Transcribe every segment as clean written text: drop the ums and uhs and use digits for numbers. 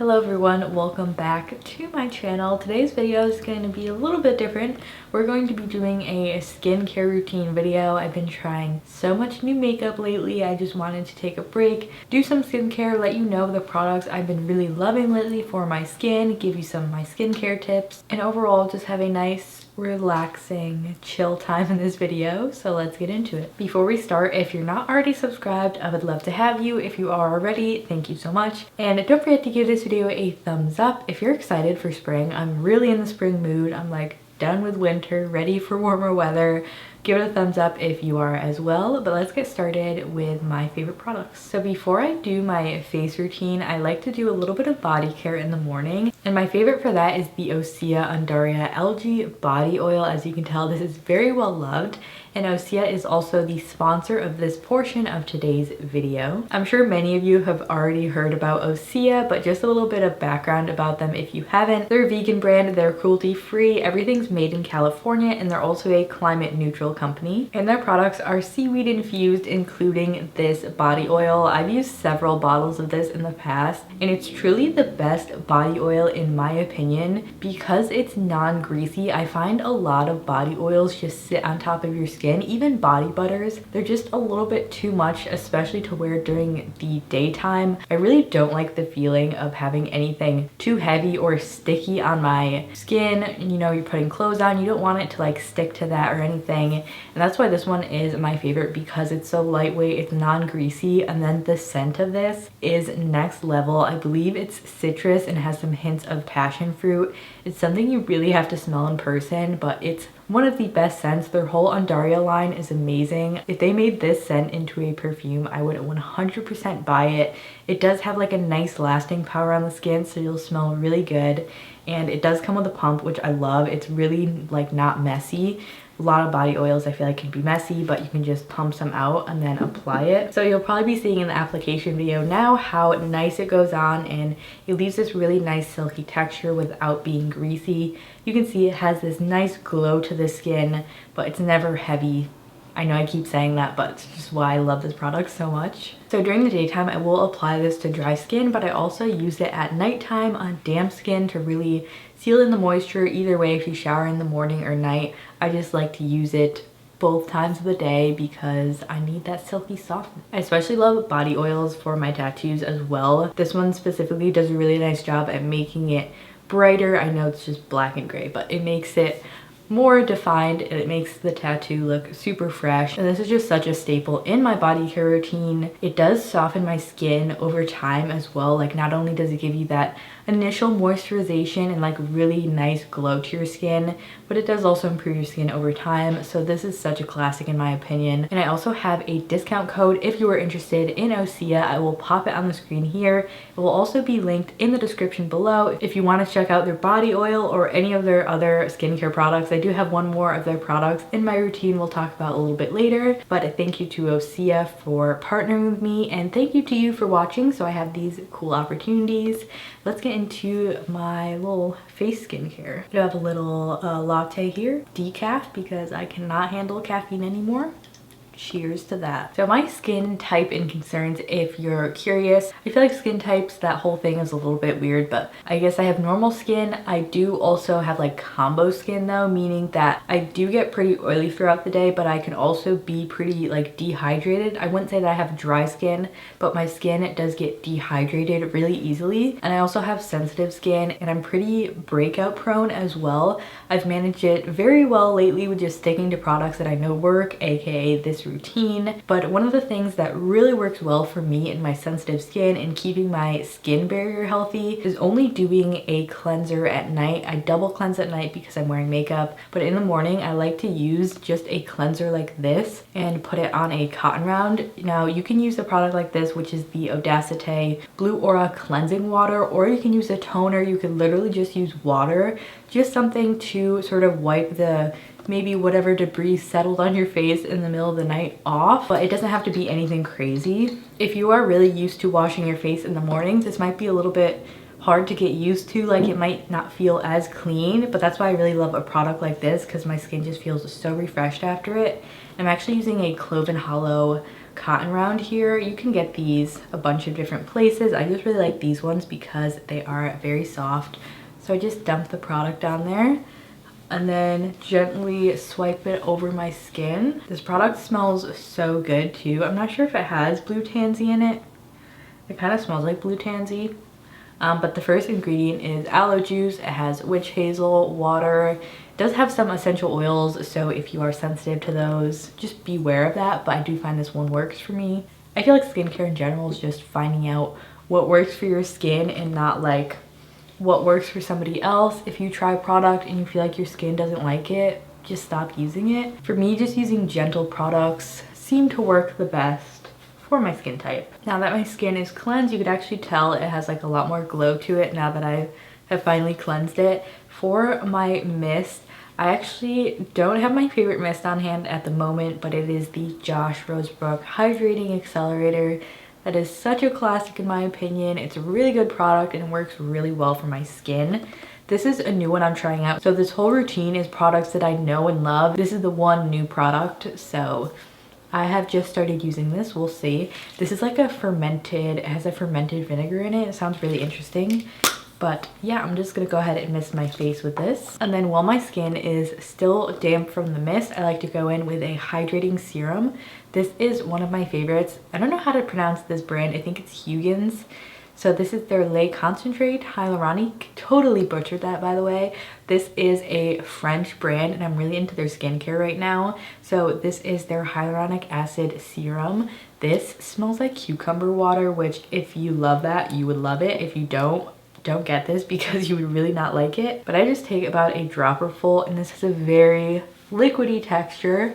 Hello everyone, welcome back to my channel. Today's video is going to be a little bit different. We're going to be doing a skincare routine video. I've been trying so much new makeup lately. I just wanted to take a break, do some skincare, let you know the products I've been really loving lately for my skin, give you some of my skincare tips, and overall just have a nice relaxing chill time in this video. So let's get into it. Before we start, if you're not already subscribed, I would love to have you. If you are already, thank you so much, and don't forget to give this video a thumbs up if you're excited for spring. I'm really in the spring mood. I'm like done with winter, ready for warmer weather. Give it a thumbs up if you are as well. But let's get started with my favorite products. So before I do my face routine, I like to do a little bit of body care in the morning. And my favorite for that is the Ocea Undaria Algae Body Oil. As you can tell, this is very well loved. And Ocea is also the sponsor of this portion of today's video. I'm sure many of you have already heard about Ocea, but just a little bit of background about them if you haven't. They're a vegan brand, they're cruelty-free, everything's made in California, and they're also a climate neutral company. And their products are seaweed infused, including this body oil. I've used several bottles of this in the past, and it's truly the best body oil in my opinion because it's non-greasy. I find a lot of body oils just sit on top of your skin. Even body butters, they're just a little bit too much, especially to wear during the daytime. I really don't like the feeling of having anything too heavy or sticky on my skin. You know, you're putting clothes on, you don't want it to like stick to that or anything. And that's why this one is my favorite, because it's so lightweight, it's non-greasy, and then the scent of this is next level. I believe it's citrus and has some hints of passion fruit. It's something you really have to smell in person, but it's one of the best scents. Their whole Undaria line is amazing. If they made this scent into a perfume, I would 100% buy it. It does have like a nice lasting power on the skin, so you'll smell really good. And it does come with a pump, which I love. It's really like not messy. A lot of body oils I feel like can be messy, but you can just pump some out and then apply it. So you'll probably be seeing in the application video now how nice it goes on, and it leaves this really nice silky texture without being greasy. You can see it has this nice glow to the skin, but it's never heavy. I know I keep saying that, but it's just why I love this product so much. So during the daytime, I will apply this to dry skin, but I also use it at nighttime on damp skin to really seal in the moisture. Either way, if you shower in the morning or night, I just like to use it both times of the day because I need that silky softness. I especially love body oils for my tattoos as well. This one specifically does a really nice job at making it brighter. I know it's just black and gray, but it makes it more defined and it makes the tattoo look super fresh. And this is just such a staple in my body care routine. It does soften my skin over time as well. Like, not only does it give you that initial moisturization and like really nice glow to your skin, but it does also improve your skin over time. So this is such a classic in my opinion. And I also have a discount code if you are interested in Ocea. I will pop it on the screen here. It will also be linked in the description below if you want to check out their body oil or any of their other skincare products. I do have one more of their products in my routine we'll talk about a little bit later, but thank you to Ocea for partnering with me, and thank you to you for watching so I have these cool opportunities. Let's get into my little face skincare. I have a little latte here, decaf, because I cannot handle caffeine anymore. Cheers to that. So my skin type and concerns, if you're curious, I feel like skin types, that whole thing is a little bit weird, but I guess I have normal skin. I do also have like combo skin though, meaning that I do get pretty oily throughout the day, but I can also be pretty like dehydrated. I wouldn't say that I have dry skin, but my skin does get dehydrated really easily. And I also have sensitive skin, and I'm pretty breakout prone as well. I've managed it very well lately with just sticking to products that I know work, aka this routine. But one of the things that really works well for me and my sensitive skin and keeping my skin barrier healthy is only doing a cleanser at night. I double cleanse at night because I'm wearing makeup, but in the morning I like to use just a cleanser like this and put it on a cotton round. Now you can use a product like this, which is the Audacity Blue Aura cleansing water, or you can use a toner. You could literally just use water, just something to sort of wipe the maybe whatever debris settled on your face in the middle of the night off, but it doesn't have to be anything crazy. If you are really used to washing your face in the mornings, this might be a little bit hard to get used to. Like, it might not feel as clean, but that's why I really love a product like this, because my skin just feels so refreshed after it. I'm actually using a Clove & Hollow cotton round here. You can get these a bunch of different places. I just really like these ones because they are very soft. So I just dump the product on there and then gently swipe it over my skin. This product smells so good too. I'm not sure if it has blue tansy in it. It kind of smells like blue tansy. But the first ingredient is aloe juice. It has witch hazel, water. It does have some essential oils, so if you are sensitive to those, just beware of that, but I do find this one works for me. I feel like skincare in general is just finding out what works for your skin and not like what works for somebody else. If you try a product and you feel like your skin doesn't like it, just stop using it. For me, just using gentle products seem to work the best for my skin type. Now that my skin is cleansed, you could actually tell it has like a lot more glow to it now that I have finally cleansed it. For my mist, I actually don't have my favorite mist on hand at the moment, but it is the Josh Rosebrook Hydrating Accelerator. That is such a classic in my opinion. It's a really good product and works really well for my skin. This is a new one I'm trying out. So this whole routine is products that I know and love. This is the one new product, so I have just started using this. We'll see. This is like it has a fermented vinegar in it. It sounds really interesting. But yeah, I'm just gonna go ahead and mist my face with this. And then while my skin is still damp from the mist, I like to go in with a hydrating serum. This is one of my favorites. I don't know how to pronounce this brand. I think it's Huygens. So this is their Lait Concentrate Hyaluronic. Totally butchered that, by the way. This is a French brand and I'm really into their skincare right now. So this is their hyaluronic acid serum. This smells like cucumber water, which if you love that, you would love it. If you don't get this because you would really not like it. But I just take about a dropper full and this has a very liquidy texture.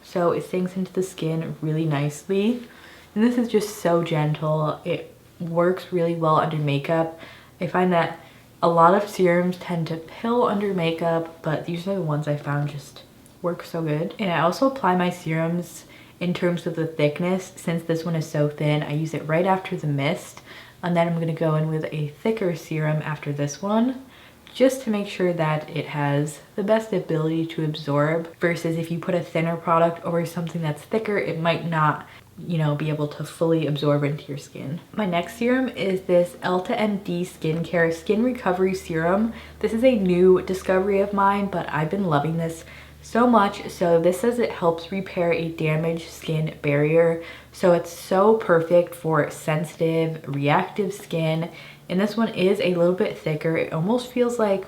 So it sinks into the skin really nicely. And this is just so gentle. It works really well under makeup. I find that a lot of serums tend to pill under makeup, but these are the ones I found just work so good. And I also apply my serums in terms of the thickness. Since this one is so thin, I use it right after the mist, and then I'm going to go in with a thicker serum after this one, just to make sure that it has the best ability to absorb, versus if you put a thinner product over something that's thicker, it might not, you know, be able to fully absorb into your skin. My next serum is this Elta MD Skincare Skin Recovery Serum. This is a new discovery of mine, but I've been loving this so much. So this says it helps repair a damaged skin barrier. So it's so perfect for sensitive, reactive skin. And this one is a little bit thicker. It almost feels like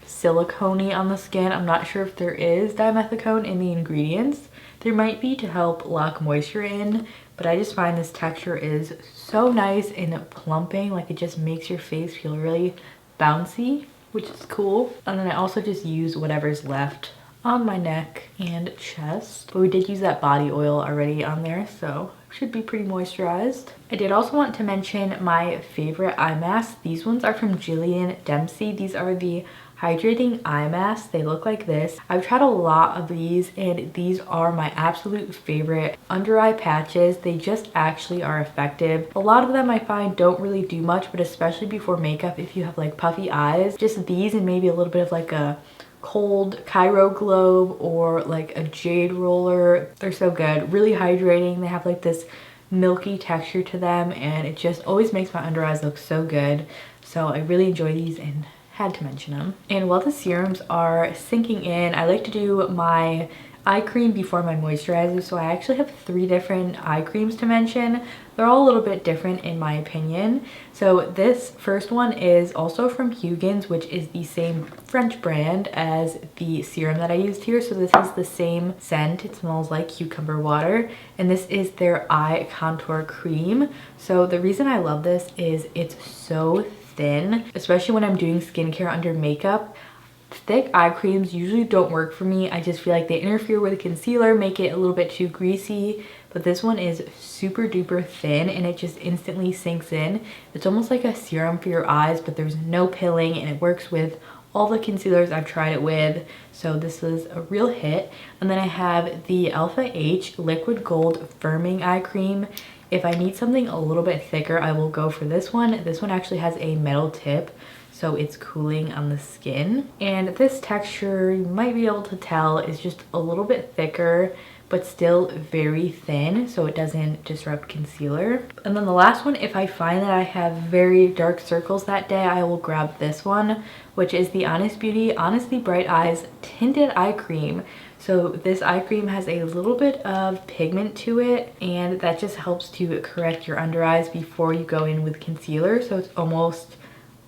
silicone-y on the skin. I'm not sure if there is dimethicone in the ingredients. There might be to help lock moisture in, but I just find this texture is so nice and plumping. Like it just makes your face feel really bouncy, which is cool. And then I also just use whatever's left on my neck and chest. But we did use that body oil already on there, so should be pretty moisturized. I did also want to mention my favorite eye masks. These ones are from Jillian Dempsey. These are the hydrating eye masks. They look like this. I've tried a lot of these and these are my absolute favorite under eye patches. They just actually are effective. A lot of them I find don't really do much, but especially before makeup, if you have like puffy eyes, just these and maybe a little bit of like a cold Cairo globe or like a jade roller. They're so good, really hydrating. They have like this milky texture to them and it just always makes my under eyes look so good. So I really enjoy these and had to mention them. And while the serums are sinking in, I like to do my eye cream before my moisturizer. So I actually have 3 different eye creams to mention. They're all a little bit different in my opinion. So this first one is also from Huygens, which is the same French brand as the serum that I used here. So this is the same scent. It smells like cucumber water. And this is their eye contour cream. So the reason I love this is it's so thin, especially when I'm doing skincare under makeup. Thick eye creams usually don't work for me. I just feel like they interfere with the concealer, make it a little bit too greasy. But this one is super duper thin and it just instantly sinks in. It's almost like a serum for your eyes, but there's no pilling and it works with all the concealers I've tried it with. So this is a real hit. And then I have the Alpha H Liquid Gold Firming Eye Cream. If I need something a little bit thicker, I will go for this one. This one actually has a metal tip, so it's cooling on the skin. And this texture, you might be able to tell, is just a little bit thicker, but still very thin so it doesn't disrupt concealer. And then the last one, if I find that I have very dark circles that day, I will grab this one, which is the Honest Beauty Honestly Bright Eyes Tinted Eye Cream. So this eye cream has a little bit of pigment to it, and that just helps to correct your under eyes before you go in with concealer. So it's almost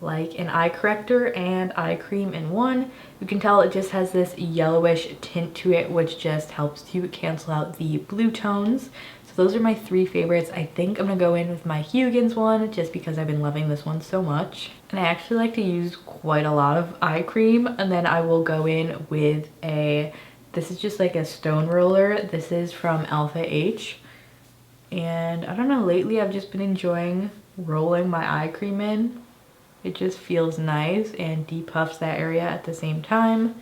like an eye corrector and eye cream in one. You can tell it just has this yellowish tint to it, which just helps to cancel out the blue tones. So those are my three favorites. I think I'm gonna go in with my Huygens one just because I've been loving this one so much. And I actually like to use quite a lot of eye cream, and then I will go in with this is just like a stone roller. This is from Alpha H. And I don't know, lately I've just been enjoying rolling my eye cream in. It just feels nice and depuffs that area at the same time.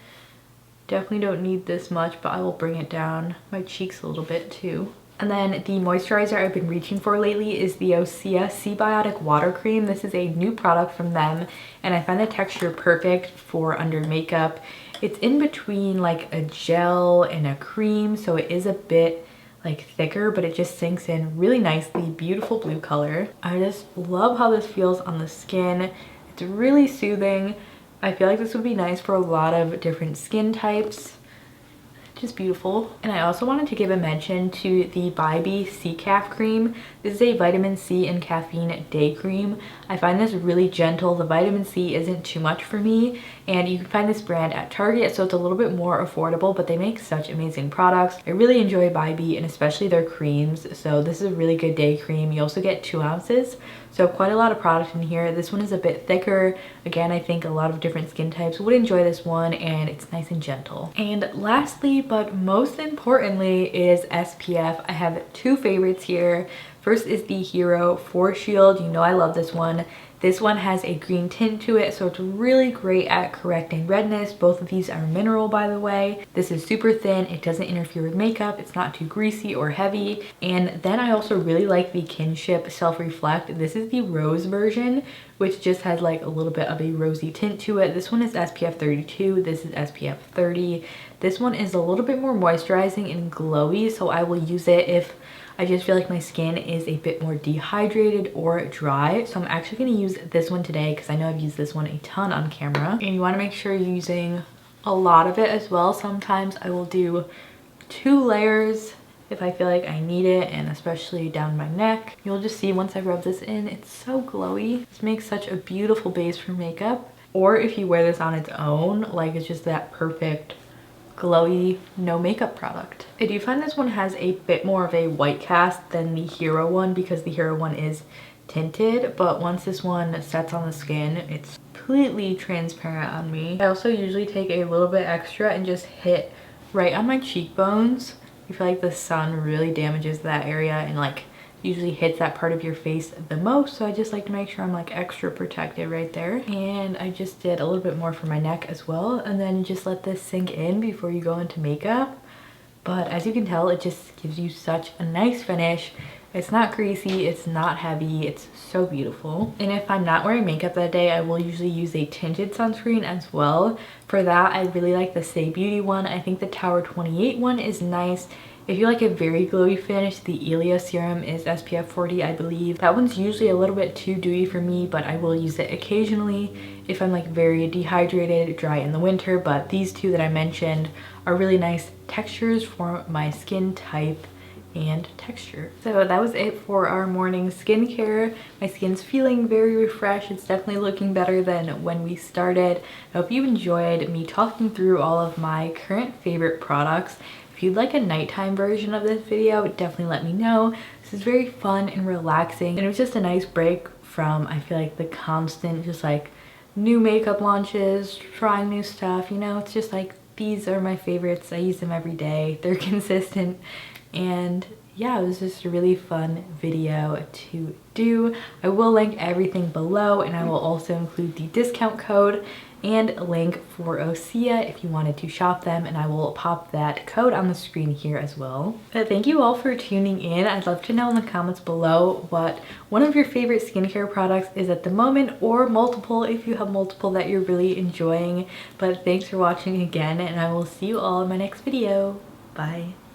Definitely don't need this much, but I will bring it down my cheeks a little bit too. And then the moisturizer I've been reaching for lately is the Ocea Seabiotic Water Cream. This is a new product from them, and I find the texture perfect for under makeup. It's in between like a gel and a cream, so it is a bit like thicker, but it just sinks in really nicely. Beautiful blue color. I just love how this feels on the skin. It's really soothing. I feel like this would be nice for a lot of different skin types. Just beautiful. And I also wanted to give a mention to the Bybee C-Caf cream. This is a vitamin C and caffeine day cream. I find this really gentle. The vitamin C isn't too much for me, and you can find this brand at Target, so it's a little bit more affordable, but they make such amazing products. I really enjoy Bybee, and especially their creams. So this is a really good day cream. You also get 2 ounces, so quite a lot of product in here. This one is a bit thicker. Again, I think a lot of different skin types would enjoy this one, and it's nice and gentle. And lastly, but most importantly, is SPF. I have 2 favorites here. First is the Hero Force Shield. You know I love this one. This one has a green tint to it, so it's really great at correcting redness. Both of these are mineral, by the way. This is super thin. It doesn't interfere with makeup. It's not too greasy or heavy. And then I also really like the Kinship Self Reflect. This is the rose version, which just has like a little bit of a rosy tint to it. This one is SPF 32. This is SPF 30. This one is a little bit more moisturizing and glowy, so I will use it if I just feel like my skin is a bit more dehydrated or dry. So I'm actually going to use this one today because I know I've used this one a ton on camera. And you want to make sure you're using a lot of it as well. Sometimes I will do 2 layers if I feel like I need it, and especially down my neck. You'll just see once I rub this in, it's so glowy. This makes such a beautiful base for makeup. Or if you wear this on its own, like it's just that perfect glowy no makeup product. I do find this one has a bit more of a white cast than the Hero one because the Hero one is tinted, but once this one sets on the skin, it's completely transparent on me. I also usually take a little bit extra and just hit right on my cheekbones. I feel like the sun really damages that area and like usually hits that part of your face the most, so I just like to make sure I'm like extra protected right there. And I just did a little bit more for my neck as well, and then just let this sink in before you go into makeup. But as you can tell, it just gives you such a nice finish. It's not greasy, it's not heavy, it's so beautiful. And if I'm not wearing makeup that day, I will usually use a tinted sunscreen as well. For that, I really like the Say Beauty one. I think the Tower 28 one is nice. If you like a very glowy finish, the Ilia serum is SPF 40, I believe. That one's usually a little bit too dewy for me, but I will use it occasionally if I'm like very dehydrated, dry in the winter. But these 2 that I mentioned are really nice textures for my skin type and texture. So that was it for our morning skincare. My skin's feeling very refreshed. It's definitely looking better than when we started. I hope you enjoyed me talking through all of my current favorite products. If you'd like a nighttime version of this video, definitely let me know. This is very fun and relaxing, and it was just a nice break from, I feel like, the constant just like new makeup launches, trying new stuff, you know. It's just like, these are my favorites. I use them every day. They're consistent, and yeah, it was just a really fun video to do. I will link everything below, and I will also include the discount code and a link for Ocea if you wanted to shop them, and I will pop that code on the screen here as well. But thank you all for tuning in. I'd love to know in the comments below what one of your favorite skincare products is at the moment, or multiple if you have multiple that you're really enjoying. But thanks for watching again, and I will see you all in my next video. Bye.